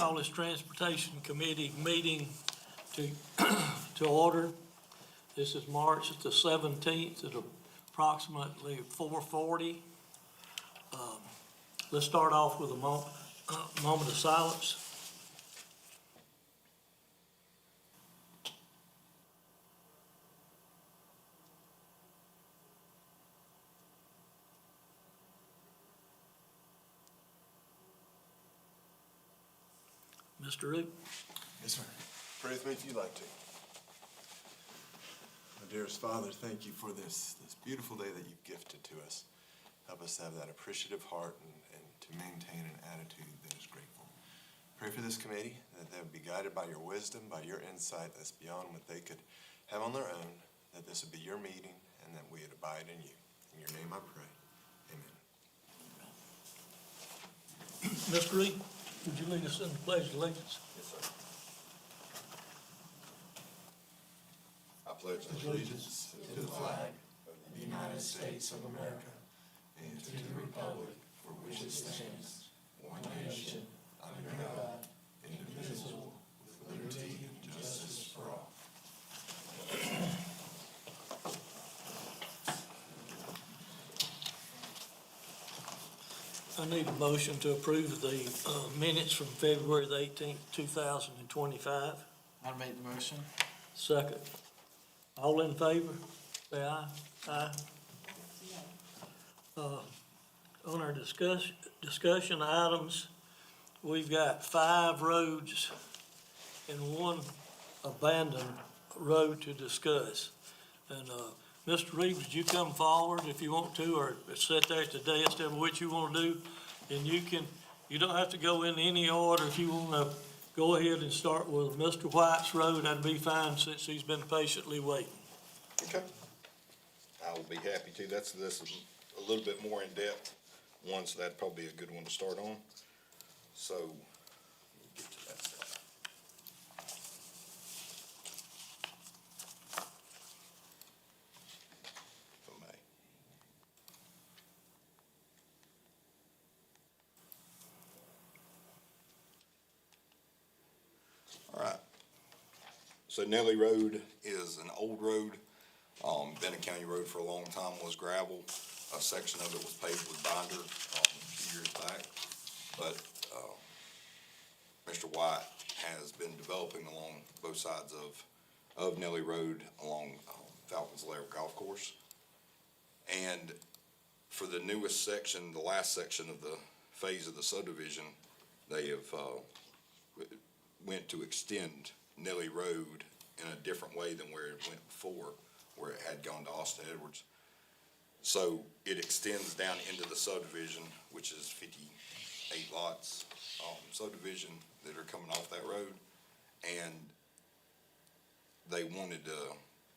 call this Transportation Committee meeting to, to order. This is March the 17th at approximately 4:40. Let's start off with a moment of silence. Mr. Root. Yes, sir. Pray with me if you'd like to. My dearest Father, thank you for this beautiful day that you've gifted to us. Help us to have that appreciative heart and to maintain an attitude that is grateful. Pray for this committee, that they would be guided by your wisdom, by your insight that's beyond what they could have on their own, that this would be your meeting, and that we would abide in you. In your name I pray. Amen. Mr. Reed, would you lead us in the pledge of allegiance? Yes, sir. I pledge allegiance to the flag of the United States of America and to the republic for which it stands, one nation, under God, indivisible, with liberty and justice for all. I need a motion to approve the minutes from February the 18th, 2025. I'll make the motion. Second. All in favor, say aye. Aye. On our discussion items, we've got 5 roads and 1 abandoned road to discuss. And, Mr. Reeves, would you come forward if you want to, or sit there at the desk, tell me what you want to do? And you don't have to go in any order. If you want to go ahead and start with Mr. White's road, that'd be fine since he's been patiently waiting. Okay. I will be happy to. This is a little bit more in depth one, so that'd probably be a good one to start on. So, let me get to that stuff. If I may. All right. So Nelly Road is an old road. Been a county road for a long time, was gravel. A section of it was paved with binder, a few years back. But, Mr. White has been developing along both sides of Nelly Road along, Falcons Lair Golf Course. And for the newest section, the last section of the phase of the subdivision, they have, went to extend Nelly Road in a different way than where it went before, where it had gone to Austin Edwards. So it extends down into the subdivision, which is 58 lots, subdivision that are coming off that road. And they wanted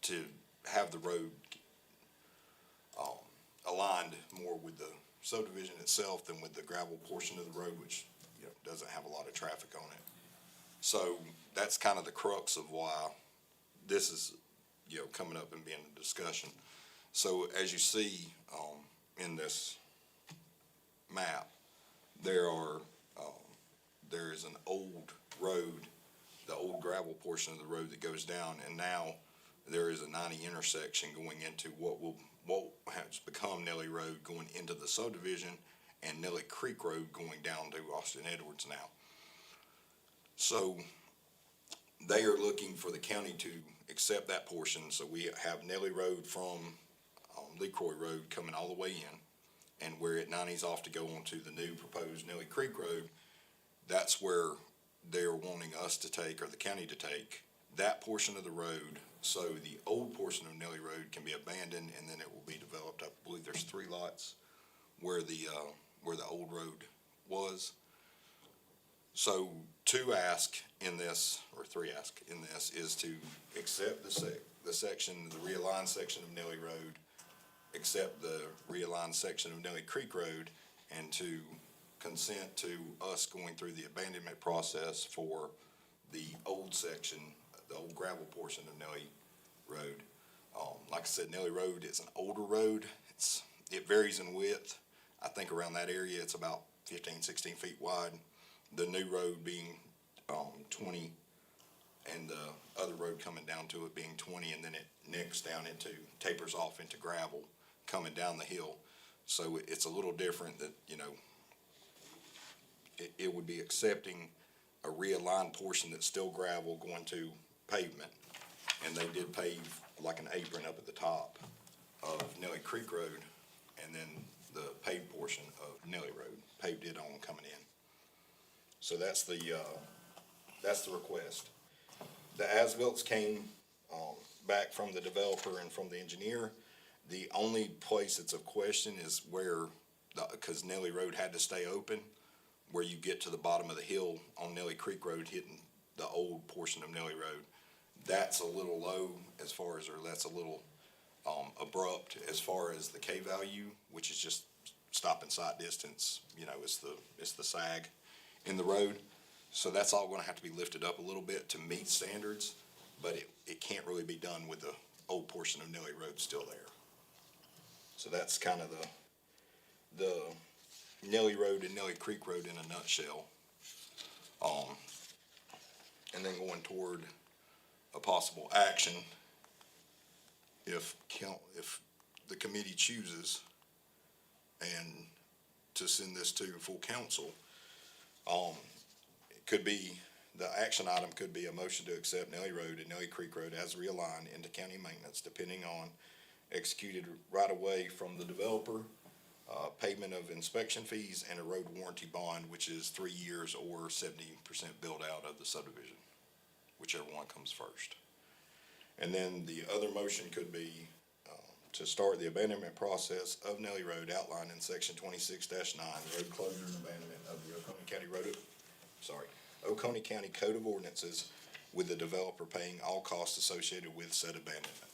to have the road aligned more with the subdivision itself than with the gravel portion of the road, which, you know, doesn't have a lot of traffic on it. So that's kind of the crux of why this is, you know, coming up and being a discussion. So as you see, in this map, there is an old road, the old gravel portion of the road that goes down, and now there is a 90 intersection going into what has become Nelly Road going into the subdivision, and Nelly Creek Road going down to Austin Edwards now. So they are looking for the county to accept that portion. So we have Nelly Road from LeCroy Road coming all the way in, and where it 90's off to go onto the new proposed Nelly Creek Road. That's where they're wanting us to take, or the county to take, that portion of the road. So the old portion of Nelly Road can be abandoned, and then it will be developed. I believe there's 3 lots where the old road was. So 2 ask in this, or 3 ask in this, is to accept the section, the realigned section of Nelly Road, accept the realigned section of Nelly Creek Road, and to consent to us going through the abandonment process for the old section, the old gravel portion of Nelly Road. Like I said, Nelly Road is an older road. It varies in width. I think around that area it's about 15, 16 feet wide. The new road being 20, and the other road coming down to it being 20, and then it nicks down tapers off into gravel coming down the hill. So it's a little different that, it would be accepting a realigned portion that's still gravel going to pavement. And they did pave like an apron up at the top of Nelly Creek Road, and then the paved portion of Nelly Road, paved it on coming in. So that's the request. The as-bills came, back from the developer and from the engineer. The only place that's of question is where, cause Nelly Road had to stay open, where you get to the bottom of the hill on Nelly Creek Road, hitting the old portion of Nelly Road. That's a little low as far as, or that's a little, abrupt as far as the K value, which is just stop and sight distance, it's the sag in the road. So that's all gonna have to be lifted up a little bit to meet standards, but it can't really be done with the old portion of Nelly Road still there. So that's kind of the Nelly Road and Nelly Creek Road in a nutshell. And then going toward a possible action, if the committee chooses and to send this to full council, it could be, the action item could be a motion to accept Nelly Road and Nelly Creek Road as realigned into county maintenance, depending on executed right-of-way from the developer, payment of inspection fees, and a road warranty bond, which is 3 years or 70% build out of the subdivision, whichever one comes first. And then the other motion could be to start the abandonment process of Nelly Road outlined in section 26-9, road closure and abandonment of the Oconee County Code of Ordinances, with the developer paying all costs associated with said abandonment.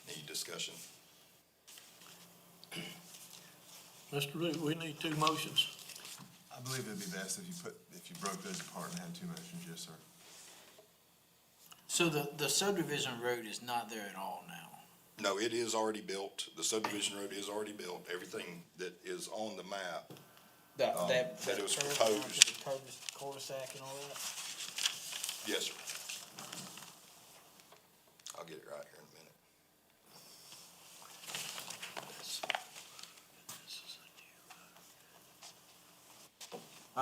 Any discussion? Mr. Root, we need two motions. I believe it'd be best if you broke those apart and had two motions, yes, sir. So the subdivision road is not there at all now? No, it is already built. The subdivision road is already built. Everything that is on the map, That it was curve proposed. onto the cul-de-sac and all that? yes, sir. I'll get it right here in a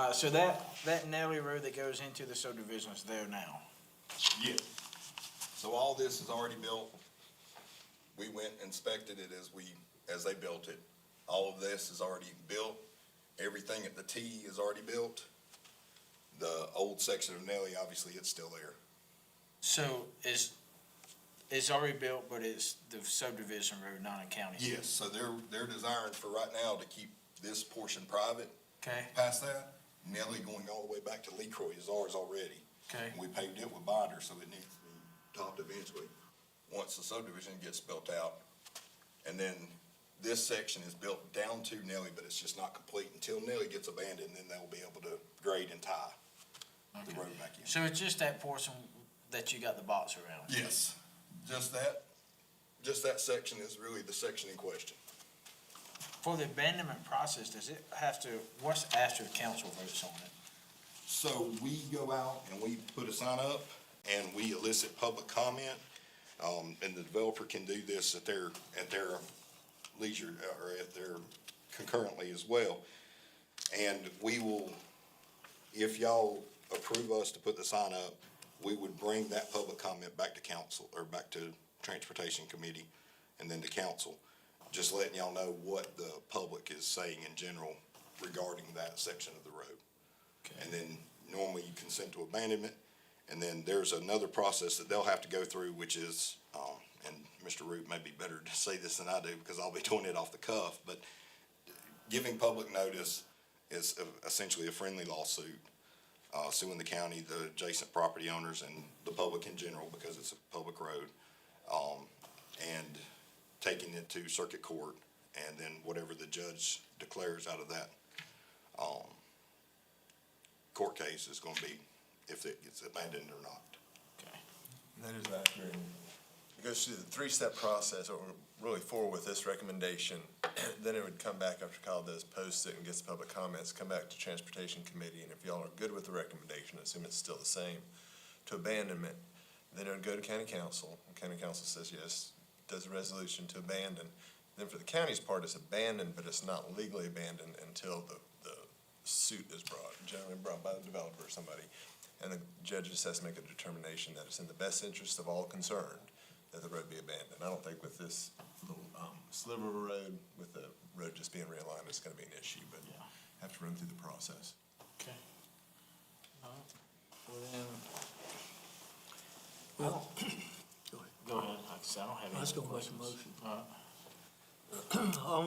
minute. So that Nelly Road that goes into the subdivision is there now? Yeah. So all this is already built. We went and inspected it as they built it. All of this is already built. Everything at the T is already built. The old section of Nelly, obviously, it's still there. So it's already built, but it's the subdivision road, not a county? Yes, so they're desiring for right now to keep this portion private. Okay, Past that, Nelly going all the way back to LeCroy is ours already. okay. We paved it with binder, so it needs to be topped eventually, once the subdivision gets built out. And then this section is built down to Nelly, but it's just not complete until Nelly gets abandoned, then they'll be able to grade and tie the road back in. So it's just that portion that you got the box around? Yes, just that section is really the section in question. For the abandonment process, does it have to, what's after the council votes on it? So we go out and we put a sign up and we elicit public comment. And the developer can do this at their leisure, or at their concurrently as well. And we will, if y'all approve us to put the sign up, we would bring that public comment back to council, or back to Transportation Committee, and then to council. Just letting y'all know what the public is saying in general regarding that section of the road. And then normally you consent to abandonment, and then there's another process that they'll have to go through, which is, and Mr. Root may be better to say this than I do because I'll be doing it off the cuff, but giving public notice is essentially a friendly lawsuit, suing the county, the adjacent property owners, and the public in general, because it's a public road, and taking it to circuit court, and then whatever the judge declares out of that court case is gonna be if it gets abandoned or not. Okay. That is accurate. It goes through the three-step process, or really four with this recommendation. Then it would come back after Kyle does post it and gets the public comments, come back to Transportation Committee, and if y'all are good with the recommendation, assume it's still the same, to abandonment, then it would go to County Council. And County Council says yes, does a resolution to abandon. Then for the county's part, it's abandoned, but it's not legally abandoned until the suit is brought, generally brought by the developer or somebody. And the judge just has to make a determination that it's in the best interest of all concerned that the road be abandoned. I don't think with this little sliver of a road, with the road just being realigned, it's gonna be an issue, but Yeah. have to run through the process. Okay. All right. Well, then, Well, go ahead. go ahead, like I said, I don't have any I was gonna make a questions. motion. All right.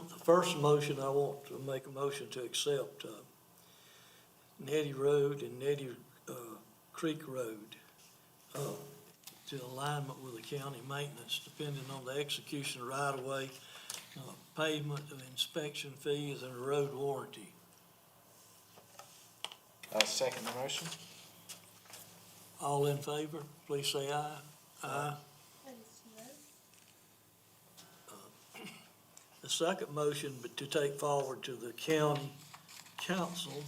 The first motion, I want to make a motion to accept Nettie Road and Nettie Creek Road to alignment with the county maintenance, depending on the execution of right-of-way, pavement, and inspection fees, and road warranty. Second the motion? All in favor, please say aye. Aye. The second motion to take forward to the county council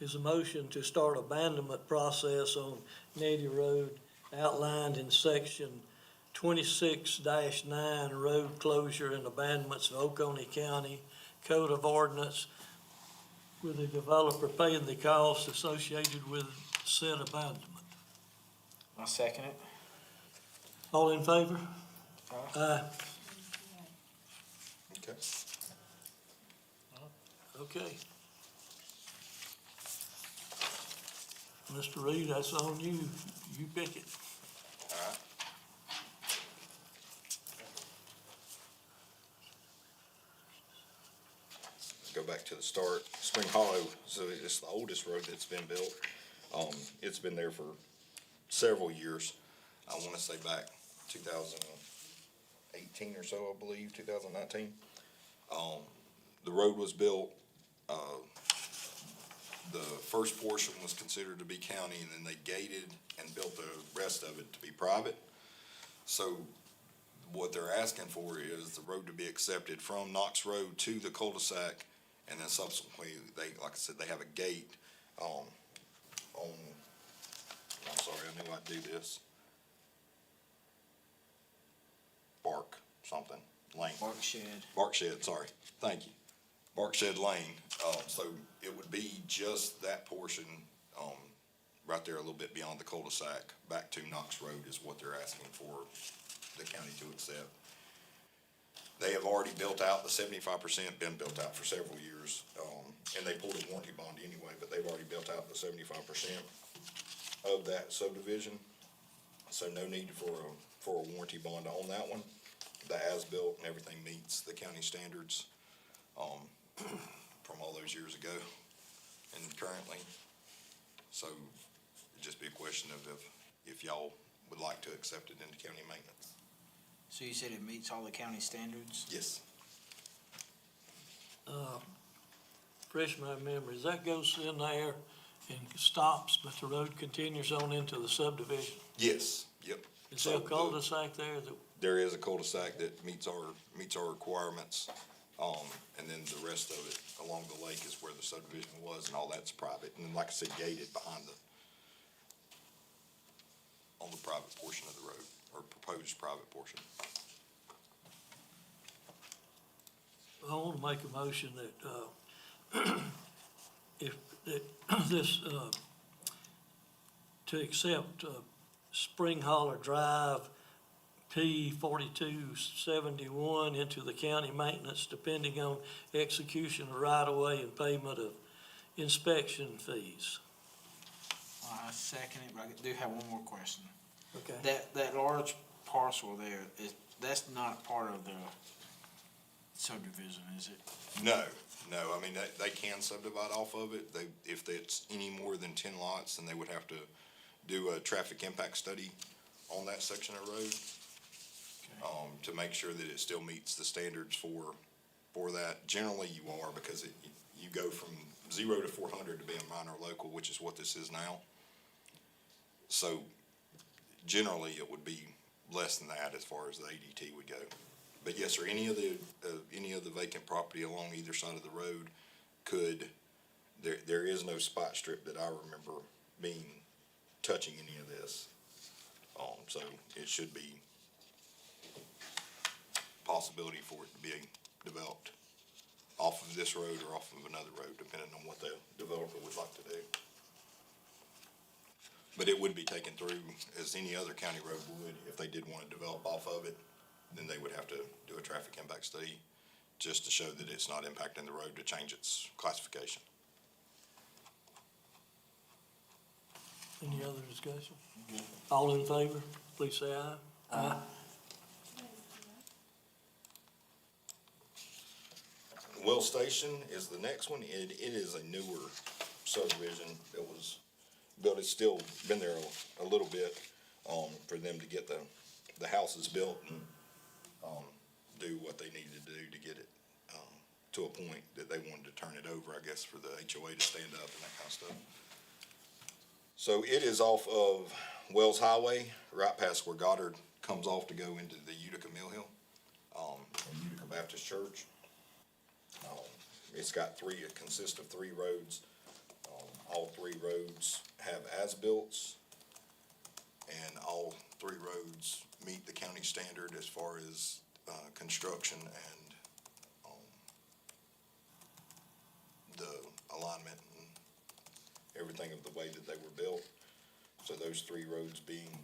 is a motion to start abandonment process on Nettie Road outlined in section 26-9, road closure and abandonments of Oconee County Code of Ordinance, with the developer paying the costs associated with said abandonment. I second it. All in favor? Aye. Aye. Okay. Okay. Mr. Reed, that's on you. You pick it. All right. Go back to the start. Spring Hollow, so it's the oldest road that's been built. It's been there for several years. I wanna say back 2018 or so, I believe, 2019. The road was built, the first portion was considered to be county, and then they gated and built the rest of it to be private. So what they're asking for is the road to be accepted from Knox Road to the cul-de-sac, and then subsequently, like I said, they have a gate, I'm sorry, I knew I'd do this. Bark something, Lane. Barkshed, sorry, thank you. Barkshed Lane, so it would be just that portion, right there a little bit beyond the cul-de-sac, back to Knox Road is what they're asking for the county to accept. They have already built out, the 75% been built out for several years, and they pulled a warranty bond anyway, but they've already built out the 75% of that subdivision. So no need for a warranty bond on that one. The as-built and everything meets the county standards, from all those years ago and currently. So it'd just be a question of if y'all would like to accept it into county maintenance. So you said it meets all the county standards? Yes. Refresh my memory, that goes in there and stops, but the road continues on into the subdivision. Yes, yep. Is there a So cul-de-sac there that, there is a cul-de-sac that meets our requirements. And then the rest of it along the lake is where the subdivision was, and all that's private. And like I said, gated behind on the private portion of the road, or proposed private portion. I want to make a motion that, this, to accept, Spring Holler Drive P 4271 into the county maintenance, depending on execution of right-of-way and payment of inspection fees. I second it, but I do have one more question. Okay. That large parcel there, that's not part of the subdivision, is it? No, I mean, they can subdivide off of it. If it's any more than 10 lots, then they would have to do a traffic impact study on that section of road, to make sure that it still meets the standards for that. Generally, you are, because you go from 0 to 400 to be a minor local, which is what this is now. So generally, it would be less than that as far as the ADT would go. But yes, sir, any of the vacant property along either side of the road could, there is no spot strip that I remember touching any of this. So it should be possibility for it to be developed off of this road or off of another road, depending on what the developer would like to do. But it would be taken through as any other county road would. If they did want to develop off of it, then they would have to do a traffic impact study just to show that it's not impacting the road to change its classification. Any other discussion? All in favor, please say aye. Aye. Wells Station is the next one. It is a newer subdivision that was built. It's still been there a little bit, for them to get the houses built and, do what they needed to do to get it, to a point that they wanted to turn it over, I guess, for the HOA to stand up and that kind of stuff. So it is off of Wells Highway, right past where Goddard comes off to go into the Utica Mill Hill, and Utica Baptist Church. It's got it consists of 3 roads. All 3 roads have as-bills, and all 3 roads meet the county standard as far as, construction and, the alignment and everything of the way that they were built. So those 3 roads being,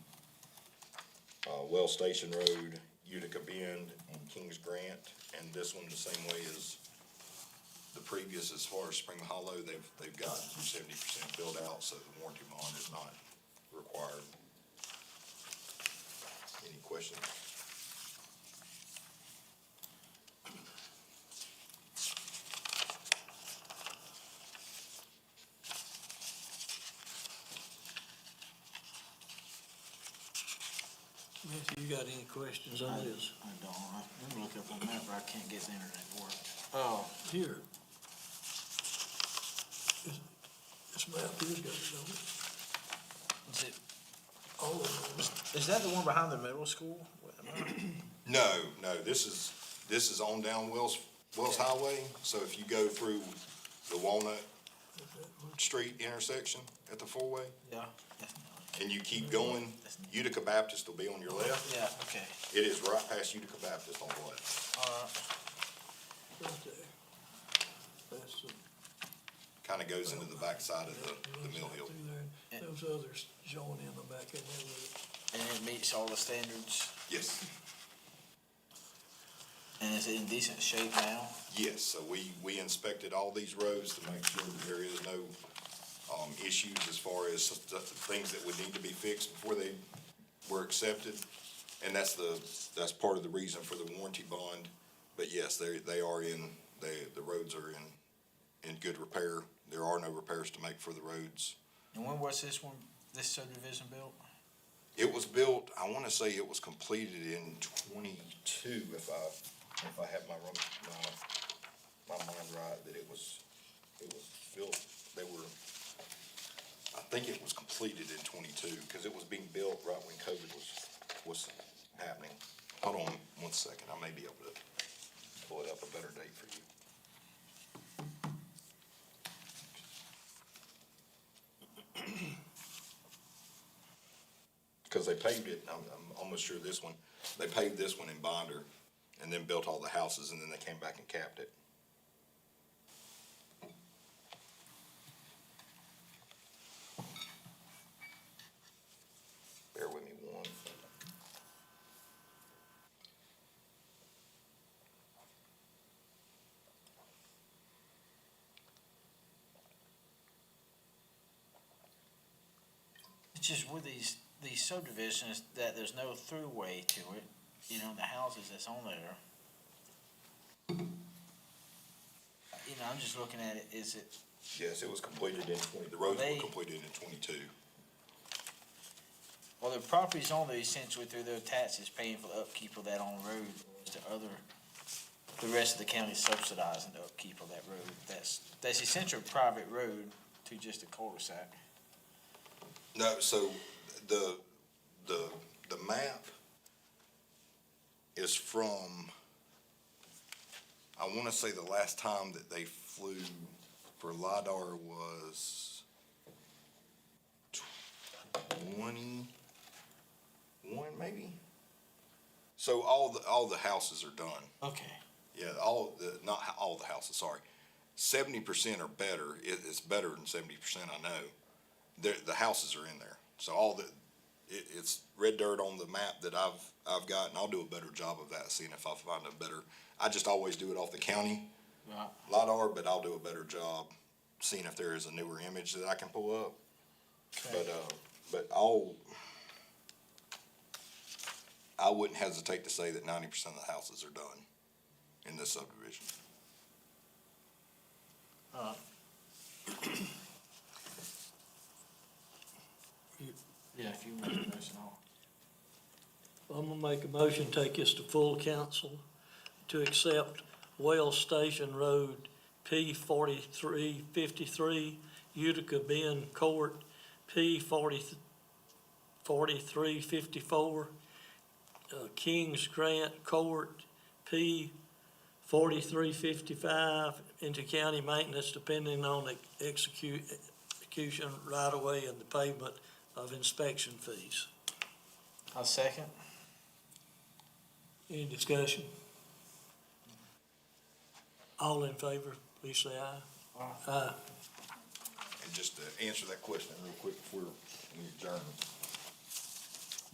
Wells Station Road, Utica Bend, and Kings Grant, and this one the same way as the previous. As far as Spring Hollow, they've got 70% built out, so the warranty bond is not required. Any questions? Matthew, you got any questions on this? I don't. Let me look up on the map, or I can't get the internet to work. Oh, Here. This map here's got it on it. is it, All of them. is that the one behind the middle school? No, this is on down Wells Highway. So if you go through the Walnut Street intersection at the 4-way, Yeah. and you keep going, Utica Baptist will be on your left. Yeah, okay. It is right past Utica Baptist on the left. Right there. That's the. Kind of goes into the backside of the mill hill. Through there. Those others join in the back in there with And it meets all the standards, Yes, and is it in decent shape now? yes. So we inspected all these roads to make sure that there is no, issues as far as things that would need to be fixed before they were accepted. And that's part of the reason for the warranty bond. But yes, the roads are in good repair. There are no repairs to make for the roads. And when was this subdivision built? It was built, I want to say it was completed in 22, if I have my mind right, that it was built. I think it was completed in 22, because it was being built right when COVID was happening. Hold on 1 second, I may be able to pull it up a better date for you. Because they paved it, I'm almost sure they paved this one in binder and then built all the houses, and then they came back and capped it. Bear with me one second. It's just with these subdivisions that there's no throughway to it, the houses that's on there. I'm just looking at it, is it, Yes, it was completed in the roads They- were completed in 22. well, the properties on there essentially through their taxes paying for the upkeep of that on the road, whereas the rest of the county subsidizing the upkeep of that road. That's essentially a private road to just a cul-de-sac. No, so the map is from, I want to say the last time that they flew for LiDAR was 21, maybe? So all the houses are done. Okay. Yeah, not all the houses, sorry. 70% are better. It's better than 70%, I know. The houses are in there. So it's red dirt on the map that I've got, and I'll do a better job of that, seeing if I find a better. I just always do it off the county Right. LiDAR, but I'll do a better job seeing if there is a newer image that I can pull up. Okay. But I wouldn't hesitate to say that 90% of the houses are done in this subdivision. Yeah, if you want to press it on. I'm gonna make a motion, take this to full council to accept Wales Station Road P 4353, Utica Bend Court P 4354, Kings Grant Court P 4355 into county maintenance depending on the execution right away and the payment of inspection fees. I'll second. Any discussion? All in favor, please say aye. Aye. And just to answer that question real quick before we adjourn.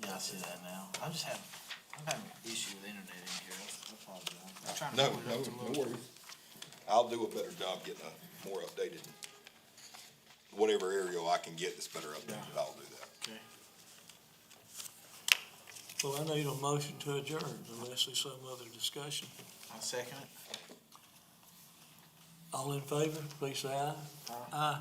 Yeah, I see that now. I'm having an issue with internet in here. I apologize. I'm trying to No, pull it up to no look. worries. I'll do a better job getting a more updated, whatever aerial I can get that's better updated, I'll do that. Okay. Well, I need a motion to adjourn unless there's some other discussion. I'll second it. All in favor, please say aye. Aye. Aye.